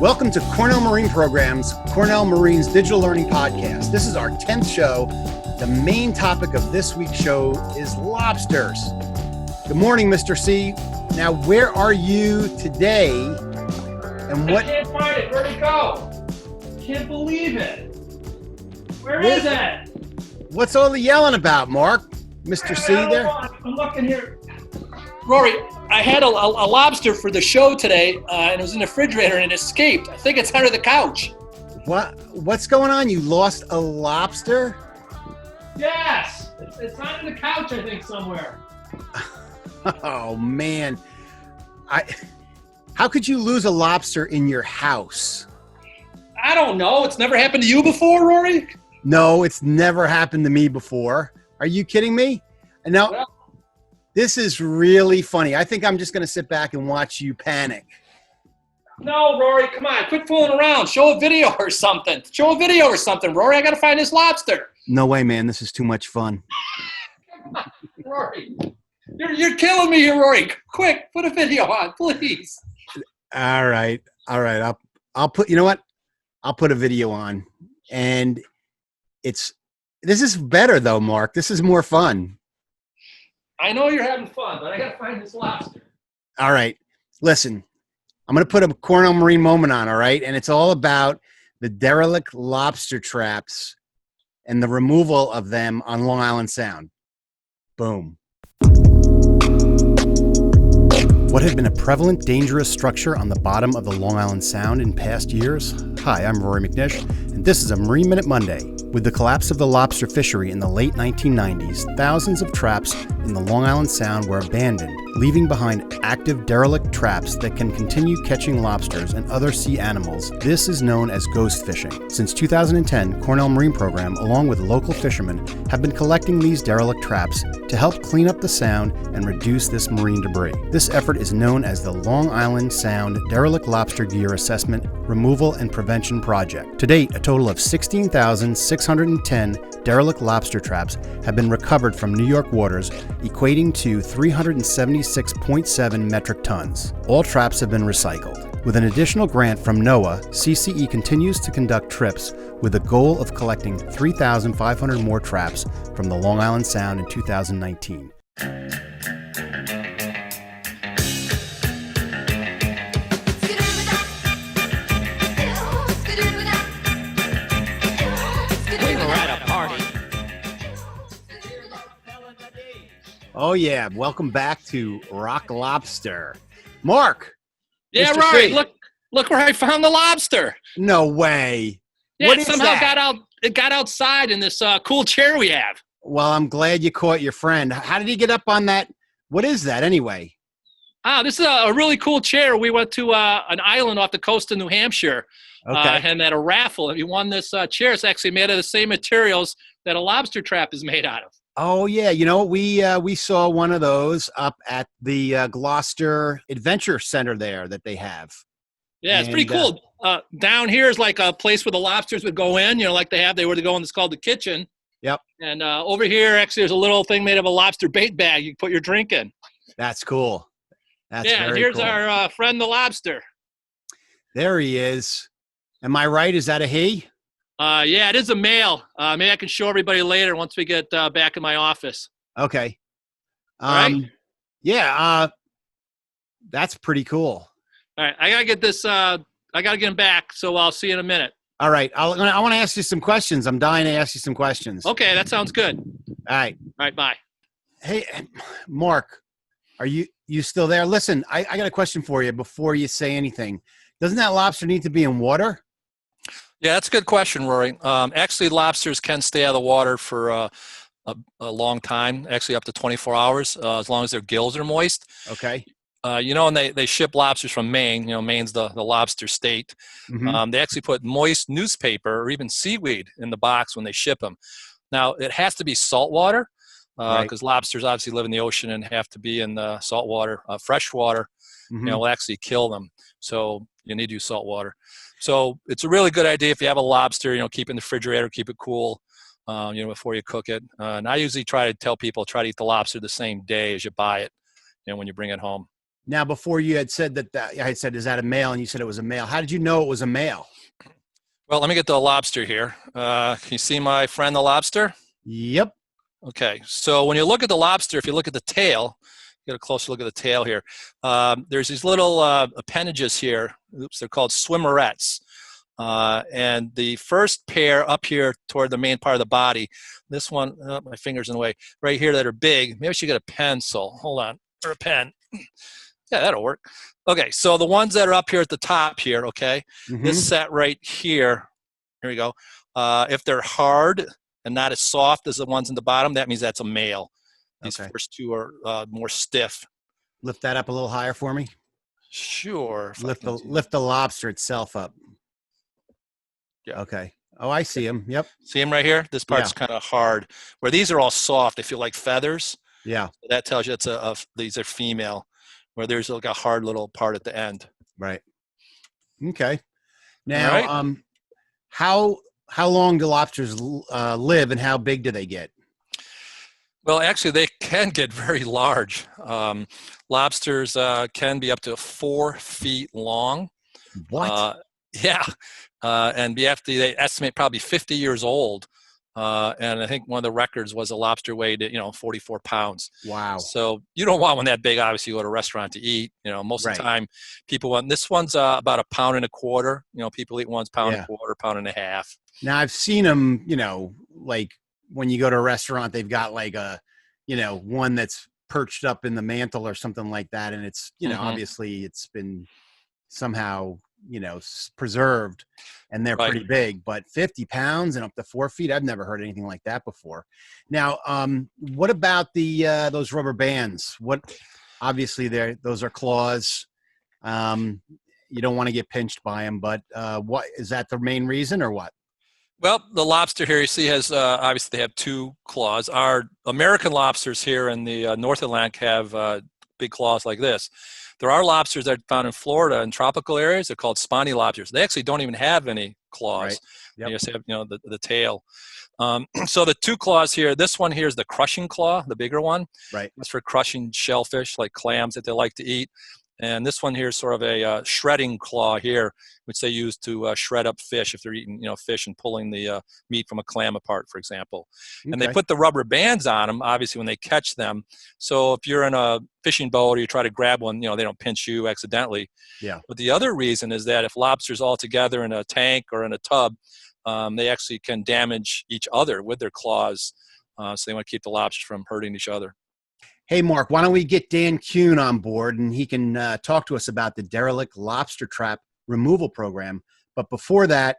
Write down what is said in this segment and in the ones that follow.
Welcome to Cornell Marine Program's Cornell Marine's Digital Learning Podcast. This is our 10th show. The main topic of this week's show is lobsters. Good morning, Mr. C. Now, where are you today? And what? I can't find it. Where'd it go? Can't believe it. Where is it? What's all the yelling about, Mark? Mr. C there? I'm looking here. Rory, I had a lobster for the show today, and it was in the refrigerator and it escaped. I think it's under the couch. What's going on? You lost a lobster? Yes. It's under the couch, I think, somewhere. Oh, man. How could you lose a lobster in your house? I don't know. It's never happened to you before, Rory? No, it's never happened to me before. Are you kidding me? Now, Well, this is really funny. I think I'm just going to sit back and watch you panic. no, Rory, come on. Quit fooling around. Show a video or something. Rory. I got to find this lobster. No way, man. This is too much fun. Come on, Rory. You're killing me here, Rory. Quick, put a video on, please. All right. I'll put, you know what? I'll put a video on. And this is better though, Mark. This is more fun. I know you're having fun, but I got to find this lobster. All right. Listen, I'm going to put a Cornell Marine moment on, all right? And it's all about the derelict lobster traps and the removal of them on Long Island Sound. Boom. What had been a prevalent, dangerous structure on the bottom of the Long Island Sound in past years? Hi, I'm Rory MacNish, and this is a Marine Minute Monday. With the collapse of the lobster fishery in the late 1990s, thousands of traps in the Long Island Sound were abandoned, leaving behind active derelict traps that can continue catching lobsters and other sea animals. This is known as ghost fishing. Since 2010, Cornell Marine Program, along with local fishermen, have been collecting these derelict traps to help clean up the Sound and reduce this marine debris. This effort is known as the Long Island Sound Derelict Lobster Gear Assessment, Removal, and Prevention Project. To date, a total of 16,610 derelict lobster traps have been recovered from New York waters, equating to 376.7 metric tons. All traps have been recycled. With an additional grant from NOAA, CCE continues to conduct trips with the goal of collecting 3,500 more traps from the Long Island Sound in 2019. Oh yeah, welcome back to Rock Lobster. Mark! Yeah, Mr. Rory, C. look where I found the lobster. No way. Yeah, What it is somehow that? got outside in this cool chair we have. Well, I'm glad you caught your friend. How did he get up on that? What is that anyway? This is a really cool chair. We went to an island off the coast of New Hampshire Okay. and at a raffle. And we won this chair. It's actually made of the same materials that a lobster trap is made out of. Oh yeah, you know, we saw one of those up at the Gloucester Adventure Center there that they have. Yeah, it's pretty And, cool. Down here is like a place where the lobsters would go in, like they were to go in. It's called the kitchen. Yep. And over here, actually, there's a little thing made of a lobster bait bag. You can put your drink in. That's cool. That's Yeah, and very here's cool. our friend the lobster. There he is. Am I right? Is that a he? Yeah, it is a male. Maybe I can show everybody later once we get back in my office. Okay. All right. Yeah, that's pretty cool. All right, I gotta get this. I gotta get him back. So I'll see you in a minute. All right. I want to ask you some questions. I'm dying to ask you some questions. Okay, that sounds good. All right. All right, bye. Hey, Mark, are you still there? Listen, I got a question for you before you say anything. Doesn't that lobster need to be in water? Yeah, that's a good question, Rory. Actually, lobsters can stay out of the water for a long time, actually up to 24 hours, as long as their gills are moist. Okay. And they ship lobsters from Maine. Maine's the lobster state. Mhm. They actually put moist newspaper or even seaweed in the box when they ship them. Now, it has to be salt water because lobsters obviously live in the ocean and have to be in the salt water. Fresh water, Mhm. will actually kill them. So you need to use salt water. So it's a really good idea if you have a lobster, keep it in the refrigerator, keep it cool, before you cook it. And I usually try to tell people, try to eat the lobster the same day as you buy it, when you bring it home. Now, before you had said that I had said, is that a male? And you said it was a male. How did you know it was a male? Well, let me get the lobster here. Can you see my friend the lobster? Yep. Okay, so when you look at the lobster, if you look at the tail, get a closer look at the tail here. There's these little appendages here. Oops, they're called swimmerets. And the first pair up here toward the main part of the body, this one, my finger's in the way, right here that are big. Maybe I should get a pencil. Hold on, or a pen. Yeah, that'll work. Okay, so the ones that are up here at the top here, okay, this set right here, here we go. If they're hard and not as soft as the ones in the bottom, that means that's a male. These first two are more stiff. Lift that up a little higher for me. Sure. Lift the lobster itself up. Yeah. Okay. Oh, I see him. Yep. See him right here? This part's kind of hard. Where these are all soft, they feel like feathers. Yeah. So that tells you these are female. Where there's like a hard little part at the end. Right. Okay. Now, how long do lobsters live, and how big do they get? Well, actually, they can get very large. Lobsters can be up to 4 feet long. What? Yeah, and they estimate probably 50 years old. And I think one of the records was a lobster weighed, 44 pounds. Wow. So you don't want one that big. Obviously, you go to a restaurant to eat. Most of the time, people want this one's about 1.25 pounds. People eat one's pound and a quarter, pound and a half. Now I've seen them. Like when you go to a restaurant, they've got like a, one that's perched up in the mantle or something like that, and it's, obviously it's been somehow preserved, and they're pretty big. But 50 pounds and up to 4 feet, I've never heard anything like that before. Now, what about those rubber bands? Obviously those are claws. You don't want to get pinched by them, but what is that the main reason, or what? Well, the lobster here you see has obviously they have 2 claws. Our American lobsters here in the North Atlantic have big claws like this. There are lobsters that are found in Florida in tropical areas. They're called spiny lobsters. They actually don't even have any claws. Right. Yep. They just have, the tail. So the 2 claws here, this one here is the crushing claw, the bigger one. Right. That's for crushing shellfish like clams that they like to eat. And this one here is sort of a shredding claw here, which they use to shred up fish if they're eating, fish and pulling the meat from a clam apart, for example. Okay. And they put the rubber bands on them, obviously, when they catch them. So if you're in a fishing boat or you try to grab one, they don't pinch you accidentally. Yeah. But the other reason is that if lobsters all together in a tank or in a tub, they actually can damage each other with their claws. So they want to keep the lobsters from hurting each other. Hey, Mark, why don't we get Dan Kuhn on board, and he can talk to us about the Derelict Lobster Trap Removal Program. But before that,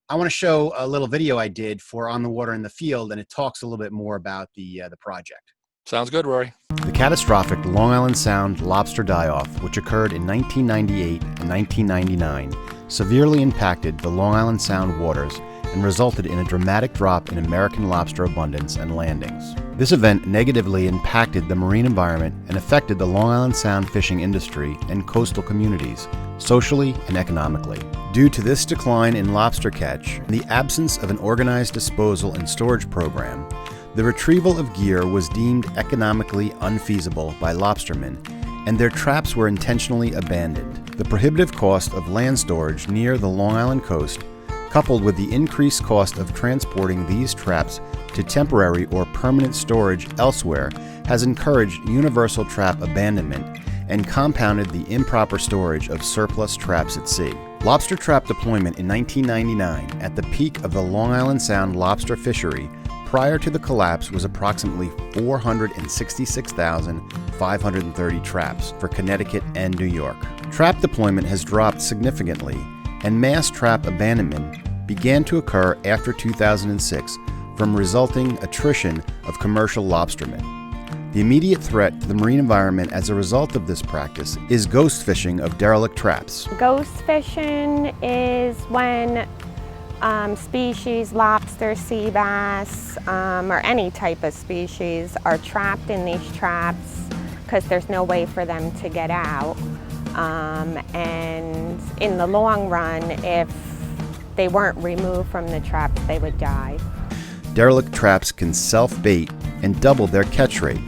I want to show a little video I did for On the Water in the Field, and it talks a little bit more about the project. Sounds good, Rory. The catastrophic Long Island Sound lobster die-off, which occurred in 1998 and 1999, severely impacted the Long Island Sound waters and resulted in a dramatic drop in American lobster abundance and landings. This event negatively impacted the marine environment and affected the Long Island Sound fishing industry and coastal communities, socially and economically. Due to this decline in lobster catch and the absence of an organized disposal and storage program, the retrieval of gear was deemed economically unfeasible by lobstermen, and their traps were intentionally abandoned. The prohibitive cost of land storage near the Long Island coast, coupled with the increased cost of transporting these traps to temporary or permanent storage elsewhere, has encouraged universal trap abandonment and compounded the improper storage of surplus traps at sea. Lobster trap deployment in 1999, at the peak of the Long Island Sound lobster fishery, prior to the collapse was approximately 466,530 traps for Connecticut and New York. Trap deployment has dropped significantly, and mass trap abandonment began to occur after 2006 from resulting attrition of commercial lobstermen. The immediate threat to the marine environment as a result of this practice is ghost fishing of derelict traps. Ghost fishing is when species, lobster, sea bass, or any type of species are trapped in these traps because there's no way for them to get out. And in the long run, if they weren't removed from the traps, they would die. Derelict traps can self-bait and double their catch rate.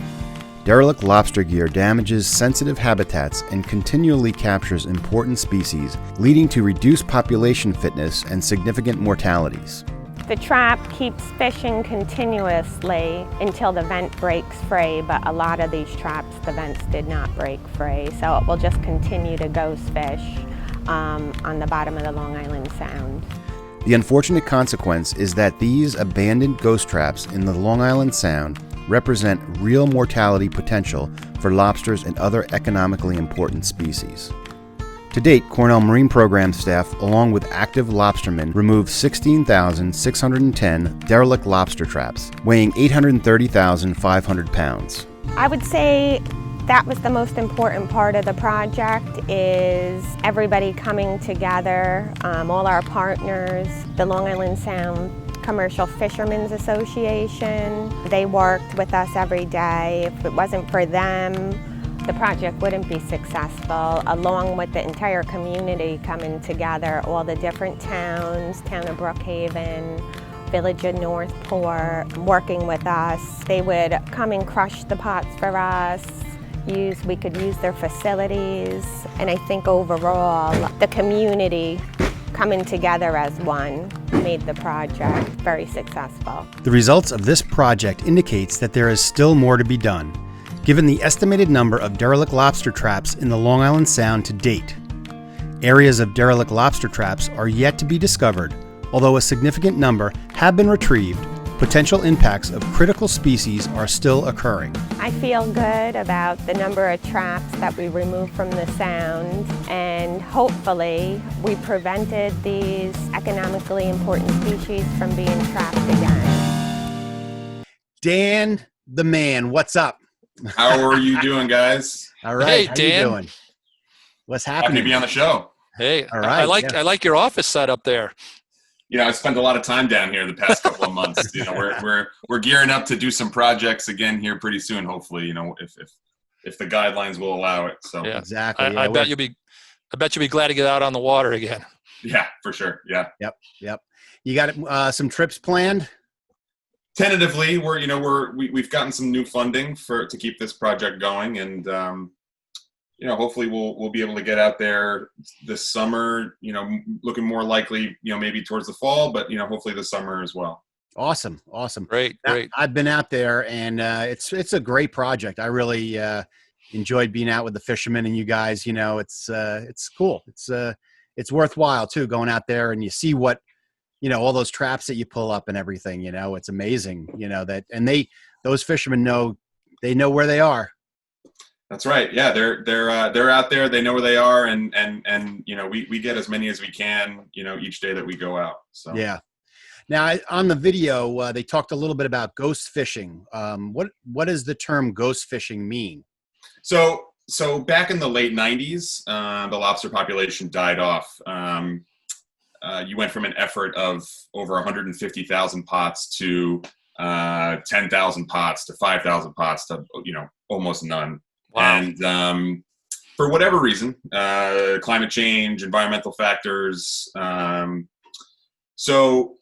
Derelict lobster gear damages sensitive habitats and continually captures important species, leading to reduced population fitness and significant mortalities. The trap keeps fishing continuously until the vent breaks free, but a lot of these traps, the vents did not break free, so it will just continue to ghost fish on the bottom of the Long Island Sound. The unfortunate consequence is that these abandoned ghost traps in the Long Island Sound represent real mortality potential for lobsters and other economically important species. To date, Cornell Marine Program staff, along with active lobstermen, removed 16,610 derelict lobster traps, weighing 830,500 pounds. I would say that was the most important part of the project, is everybody coming together, all our partners, the Long Island Sound Commercial Fishermen's Association. They worked with us every day. If it wasn't for them, the project wouldn't be successful, along with the entire community coming together, all the different towns, town of Brookhaven, village of Northport, working with us. They would come and crush the pots for us. We could use their facilities, and I think overall, the community coming together as one made the project very successful. The results of this project indicates that there is still more to be done, given the estimated number of derelict lobster traps in the Long Island Sound to date. Areas of derelict lobster traps are yet to be discovered, although a significant number have been retrieved. Potential impacts of critical species are still occurring. I feel good about the number of traps that we removed from the Sound, and hopefully we prevented these economically important species from being trapped again. Dan, the man, what's up? How are you doing, guys? All right, Hey, how Dan. you doing? What's Happy happening? to be on the show. Hey, All right, I like your office set up there. You know, I spent a lot of time down here the past couple of months. You know, we're gearing up to do some projects again here pretty soon. Hopefully, you know, if the guidelines will allow it. So Yeah. Exactly. I bet you'll be glad to get out on the water again. yeah, for sure. Yeah. Yep. You got some trips planned? Tentatively, we've gotten some new funding to keep this project going, and you know, hopefully we'll be able to get out there this summer. You know, looking more likely, you know, maybe towards the fall, but you know, hopefully this summer as well. Awesome. Great. I've been out there, and it's a great project. I really enjoyed being out with the fishermen and you guys. You know, it's cool. It's worthwhile too, going out there and you see what, you know, all those traps that you pull up and everything. You know, it's amazing. You know that, and those fishermen know where they are. That's right. Yeah, they're out there. They know where they are, and you know, we get as many as we can, you know, each day that we go out. So Yeah. Now on the video, they talked a little bit about ghost fishing. What does the term ghost fishing mean? So back in the late 90s, the lobster population died off. You went from an effort of over 150,000 pots to 10,000 pots to 5,000 pots to, you know, almost none. Wow. And for whatever reason, climate change, environmental factors. So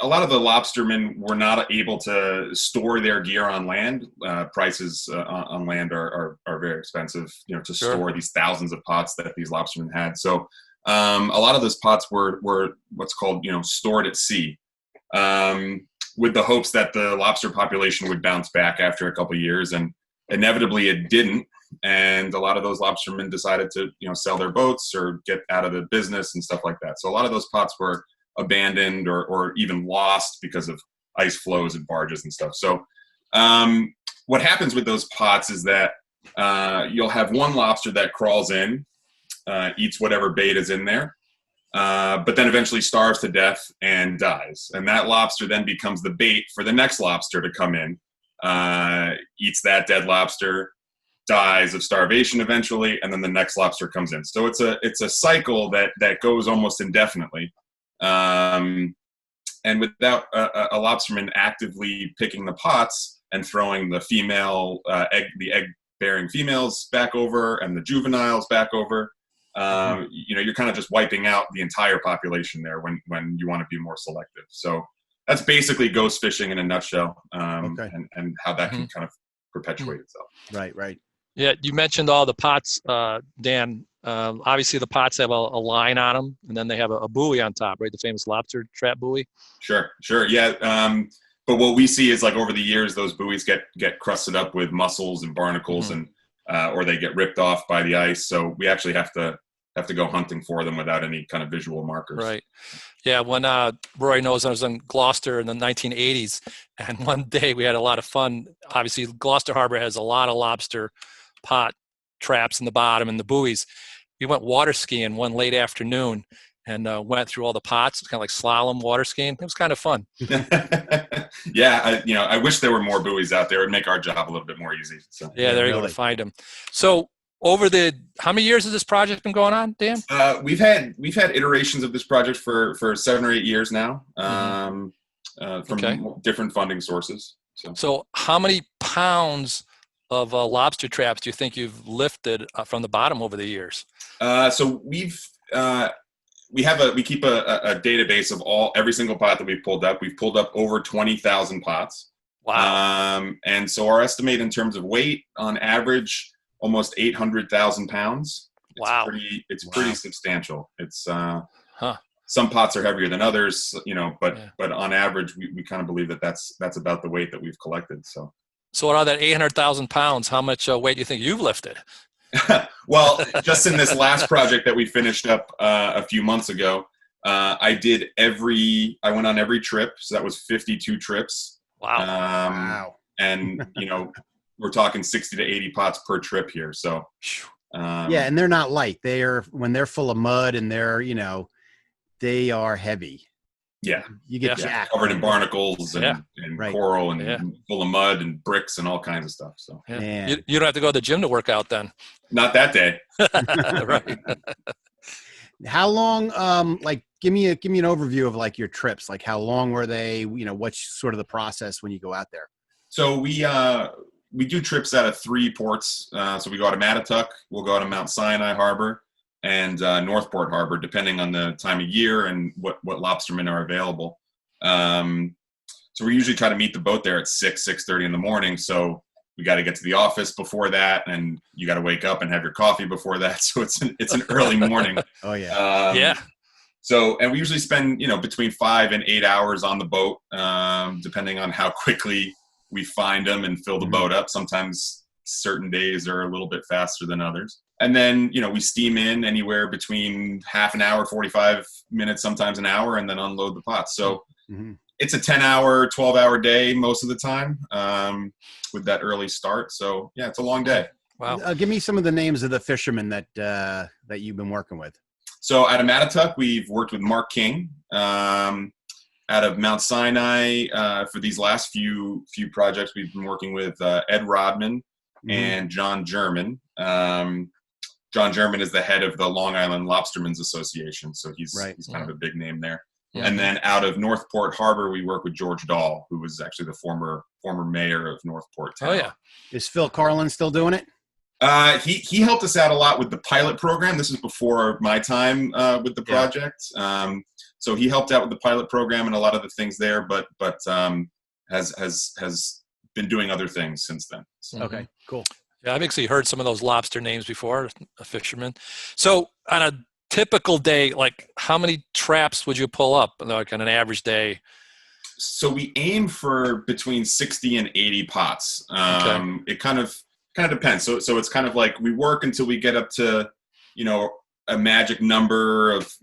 a lot of the lobstermen were not able to store their gear on land. Prices on land are very expensive, you know, to store these thousands of pots that these lobstermen had. So a lot of those pots were what's called, you know, stored at sea, with the hopes that the lobster population would bounce back after a couple of years, and inevitably it didn't. And a lot of those lobstermen decided to, you know, sell their boats or get out of the business and stuff like that. So a lot of those pots were abandoned or even lost because of ice flows and barges and stuff. So what happens with those pots is that you'll have one lobster that crawls in, eats whatever bait is in there, but then eventually starves to death and dies. And that lobster then becomes the bait for the next lobster to come in, eats that dead lobster, dies of starvation eventually, and then the next lobster comes in. So it's a cycle that goes almost indefinitely. And without a lobsterman actively picking the pots and throwing the female egg-bearing females back over and the juveniles back over, you know, you're kind of just wiping out the entire population there when you want to be more selective. So that's basically ghost fishing in a nutshell, and how that can kind of perpetuate itself. Right. Yeah, you mentioned all the pots, Dan. Obviously, the pots have a line on them, and then they have a buoy on top, right? The famous lobster trap buoy. Sure. Yeah. But what we see is like over the years, those buoys get crusted up with mussels and barnacles, and or they get ripped off by the ice. So we actually have to go hunting for them without any kind of visual markers. Right. Yeah. When Rory knows, I was in Gloucester in the 1980s, and one day we had a lot of fun. Obviously, Gloucester Harbor has a lot of lobster pot traps in the bottom and the buoys. We went water skiing one late afternoon and went through all the pots. It's kind of like slalom water skiing. It was kind of fun. Yeah, I wish there were more buoys out there. It'd make our job a little bit more easy. So. Yeah, there you go to find them. So how many years has this project been going on, Dan? We've had iterations of this project for 7 or 8 years now, from different funding sources. So how many pounds of lobster traps do you think you've lifted from the bottom over the years? So we keep a database of every single pot that we've pulled up. We've pulled up over 20,000 pots. Wow. And so our estimate in terms of weight, on average, almost 800,000 pounds. Wow. It's pretty substantial. It's some pots are heavier than others, but on average, we kind of believe that's about the weight that we've collected. So out of that 800,000 pounds, how much weight do you think you've lifted? Well, just in this last project that we finished up a few months ago, I went on every trip. So that was 52 trips. Wow. Wow. And, we're talking 60 to 80 pots per trip here. So, yeah. And they're not light. When they're full of mud and they are heavy. Yeah. You get jacked. Covered in barnacles and coral and full of mud and bricks and all kinds of stuff. So you don't have to go to the gym to work out then. Not that day. Right. How long, give me an overview of like your trips. Like how long were they? What's sort of the process when you go out there? So we do trips out of 3 ports. So we go out of Mattatuck, we'll go out of Mount Sinai Harbor, and Northport Harbor, depending on the time of year and what lobstermen are available. So we usually try to meet the boat there at 6:30 in the morning. So we got to get to the office before that, and you got to wake up and have your coffee before that. So it's an early morning. Oh yeah. So, and we usually spend, between 5 and 8 hours on the boat, depending on how quickly we find them and fill the boat up. Sometimes certain days are a little bit faster than others. And then, we steam in anywhere between half an hour, 45 minutes, sometimes an hour, and then unload the pots. So it's a 10-hour, 12-hour day most of the time, with that early start. So yeah, it's a long day. Wow. Give me some of the names of the fishermen that you've been working with. So out of Mattatuck, we've worked with Mark King. Out of Mount Sinai, for these last few projects, we've been working with Ed Rodman and John German. John German is the head of the Long Island Lobstermen's Association, so he's kind of a big name there. Yeah. And then out of Northport Harbor, we work with George Dahl, who was actually the former mayor of Northport town. Oh yeah, is Phil Carlin still doing it? He helped us out a lot with the pilot program. This is before my time with the project. So he helped out with the pilot program and a lot of the things there, but has been doing other things since then. So. Okay, cool. Yeah, I've actually heard some of those lobster names before, a fisherman. So on a typical day, like how many traps would you pull up, like on an average day? So we aim for between 60 and 80 pots. It kind of depends. So it's kind of like we work until we get up to, a magic number of,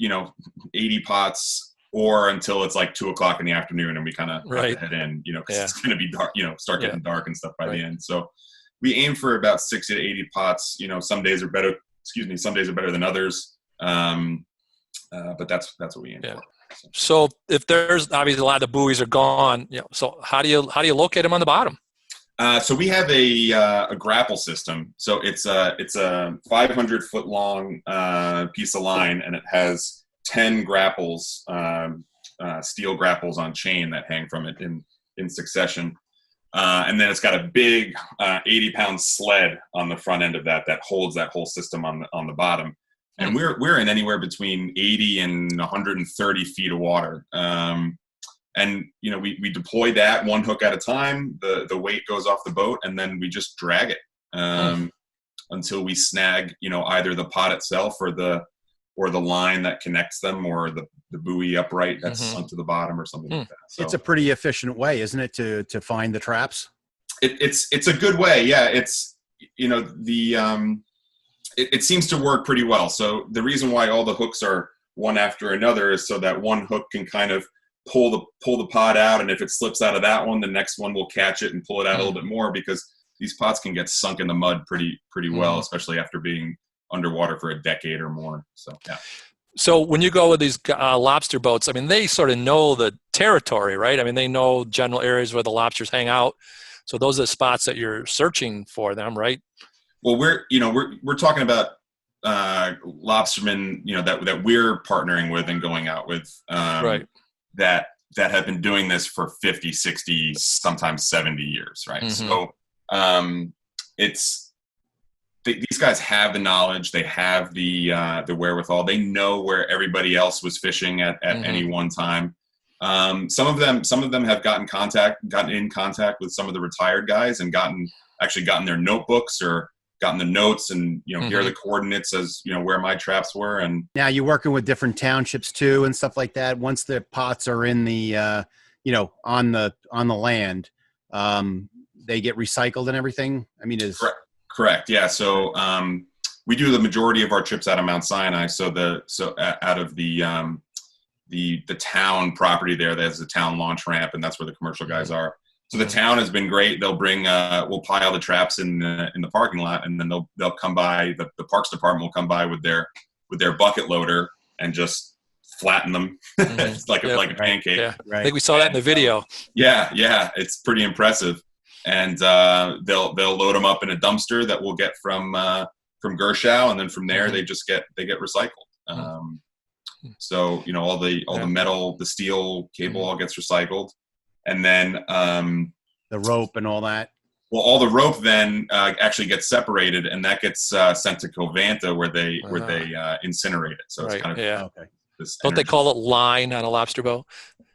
80 pots, or until it's like 2:00 in the afternoon and we kind of have to head in, because it's going to be dark, start getting dark and stuff by the end. So we aim for about 60 to 80 pots. Some days are better. Some days are better than others. But that's what we aim for. So if there's obviously a lot of the buoys are gone, so how do you locate them on the bottom? So we have a grapple system. So it's a 500-foot long piece of line, and it has 10 grapples, steel grapples on chain that hang from it in succession. And then it's got a big 80-pound sled on the front end of that holds that whole system on the bottom. And we're in anywhere between 80 and 130 feet of water. And And, we deploy that one hook at a time. The weight goes off the boat, and then we just drag it until we snag, either the pot itself or the line that connects them, or the buoy upright that's sunk to the bottom or something like that. So it's a pretty efficient way, isn't it, to find the traps? It's a good way. Yeah. It's, it seems to work pretty well. So the reason why all the hooks are one after another is so that one hook can kind of pull the pot out, and if it slips out of that one, the next one will catch it and pull it out a little bit more, because these pots can get sunk in the mud pretty well, especially after being underwater for a decade or more. So yeah. So when you go with these lobster boats, I mean, they sort of know the territory, right? I mean, they know general areas where the lobsters hang out. So those are the spots that you're searching for them, right? Well, we're talking about lobstermen, that we're partnering with and going out with, right, that have been doing this for 50, 60, sometimes 70 years, right? So these guys have the knowledge, they have the wherewithal, they know where everybody else was fishing at any one time. Some of them have gotten in contact with some of the retired guys and gotten their notebooks or gotten the notes, and here are the coordinates as where my traps were. And now you're working with different townships too and stuff like that. Once the pots are in the on the land, they get recycled and everything. I mean, is correct. Yeah. So we do the majority of our trips out of Mount Sinai. So out of the town property there, there's a town launch ramp, and that's where the commercial guys are. So the town has been great. They'll bring, we'll pile the traps in the parking lot, and then they'll come by. The parks department will come by with their bucket loader and just flatten them like a pancake. Yeah. Right. I think we saw that in the video. Yeah, it's pretty impressive. And they'll load them up in a dumpster that we'll get from Gershow, and then from there they get recycled. So all the metal, the steel cable all gets recycled. And then the rope and all that. Well, all the rope then actually gets separated, and that gets sent to Covanta where they incinerate it. So it's kind of okay. Don't they call it line on a lobster boat?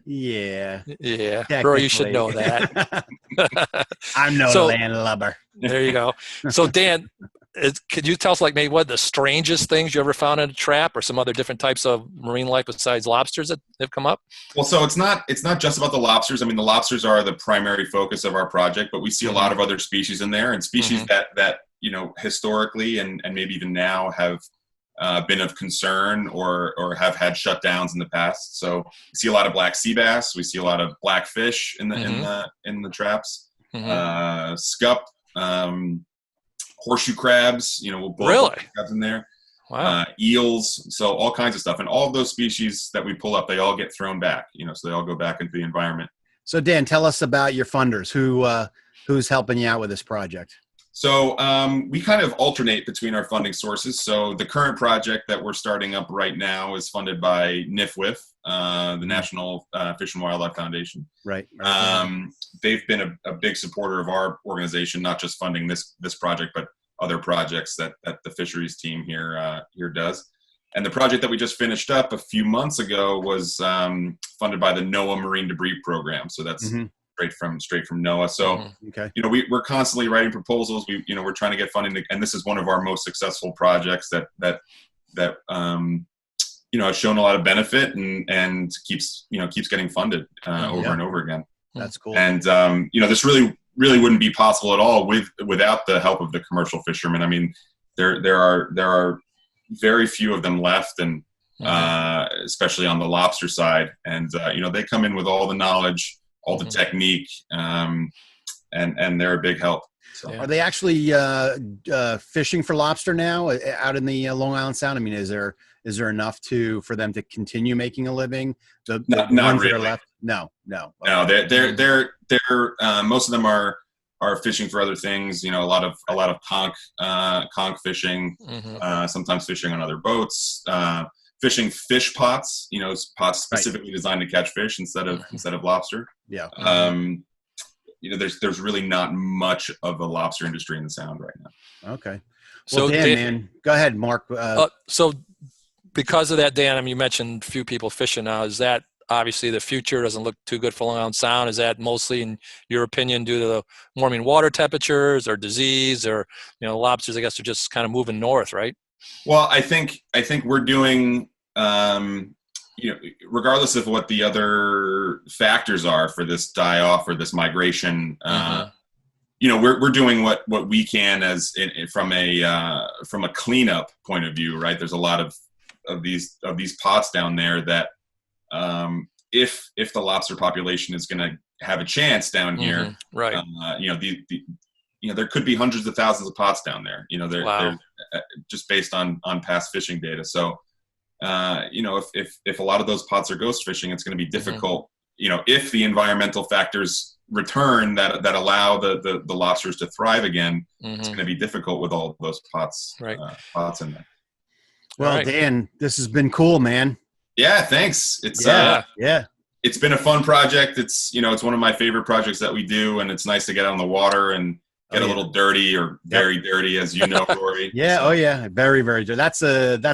Yeah. Rory, you should know that. I'm no landlubber. There you go. So Dan, could you tell us maybe what the strangest things you ever found in a trap, or some other different types of marine life besides lobsters that have come up? Well, so it's not just about the lobsters. I mean, the lobsters are the primary focus of our project, but we see a lot of other species in there, and species that historically and maybe even now have been of concern or have had shutdowns in the past. So we see a lot of black sea bass. We see a lot of blackfish in the traps. Scup. Horseshoe crabs, we'll pull crabs in there. Wow. Eels, so all kinds of stuff. And all of those species that we pull up, they all get thrown back, so they all go back into the environment. So Dan, tell us about your funders. Who's helping you out with this project? So we kind of alternate between our funding sources. So the current project that we're starting up right now is funded by NIFWF, the National Fish and Wildlife Foundation. Right. They've been a big supporter of our organization, not just funding this project, but other projects that the fisheries team here does. And the project that we just finished up a few months ago was funded by the NOAA Marine Debris Program. So that's straight from NOAA. So, we're constantly writing proposals. We're trying to get funding, and this is one of our most successful projects that has shown a lot of benefit and keeps getting funded over and over again. That's cool. And this really wouldn't be possible at all without the help of the commercial fishermen. I mean, there are very few of them left, and especially on the lobster side. And they come in with all the knowledge, all the technique, and they're a big help. So. Are they actually fishing for lobster now out in the Long Island Sound? I mean, is there enough for them to continue making a living? The not ones really. that are left? No. No, they're most of them are fishing for other things. A lot of conch fishing, sometimes fishing on other boats, fishing fish pots. Pots specifically designed to catch fish instead of lobster. Yeah. There's really not much of a lobster industry in the Sound right now. Okay. Well, so Dan, go ahead, Mark. So because of that, Dan, you mentioned a few people fishing now. Is that obviously the future doesn't look too good for Long Island Sound. Is that mostly, in your opinion, due to the warming water temperatures or disease, or, lobsters, I guess, are just kind of moving north, right? Well, I think we're doing, regardless of what the other factors are for this die-off or this migration, we're doing what we can from a cleanup point of view, right? There's a lot of these pots down there that, if the lobster population is going to have a chance down here, right? There could be hundreds of thousands of pots down there. Wow. They're just based on past fishing data. So, if a lot of those pots are ghost fishing, it's going to be difficult. If the environmental factors return that allow the lobsters to thrive again, it's going to be difficult with all of those pots, pots in there. Well, right. Dan, this has been cool, man. Yeah, thanks. It's it's been a fun project. It's it's one of my favorite projects that we do, and it's nice to get on the water and get a little dirty, or very dirty, as you know, Rory. Very, very dirty. That's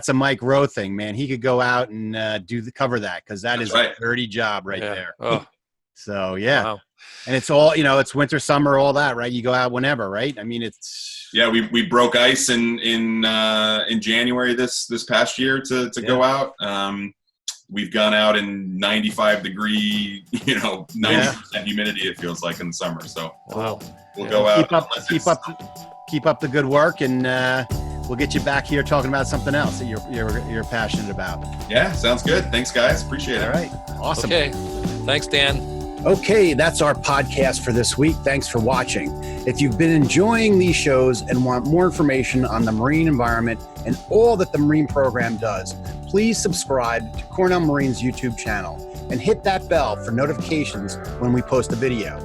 a Mike Rowe thing, man. He could go out and cover that, because that's is a dirty job right there. Oh. So wow. And it's all it's winter, summer, all that, right? You go out whenever, right? I mean, it's we broke ice in January this past year to go out. We've gone out in 95 degree, 90% humidity, it feels like, in the summer. So we'll go out. Keep up the good work, and we'll get you back here talking about something else that you're passionate about. Yeah, sounds good. Thanks, guys. Appreciate it. All right. Awesome. Okay. Thanks, Dan. Okay, that's our podcast for this week. Thanks for watching. If you've been enjoying these shows and want more information on the marine environment and all that the Marine program does, please subscribe to Cornell Marine's YouTube channel and hit that bell for notifications when we post a video.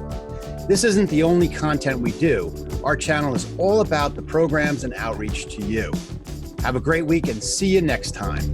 This isn't the only content we do. Our channel is all about the programs and outreach to you. Have a great week, and see you next time.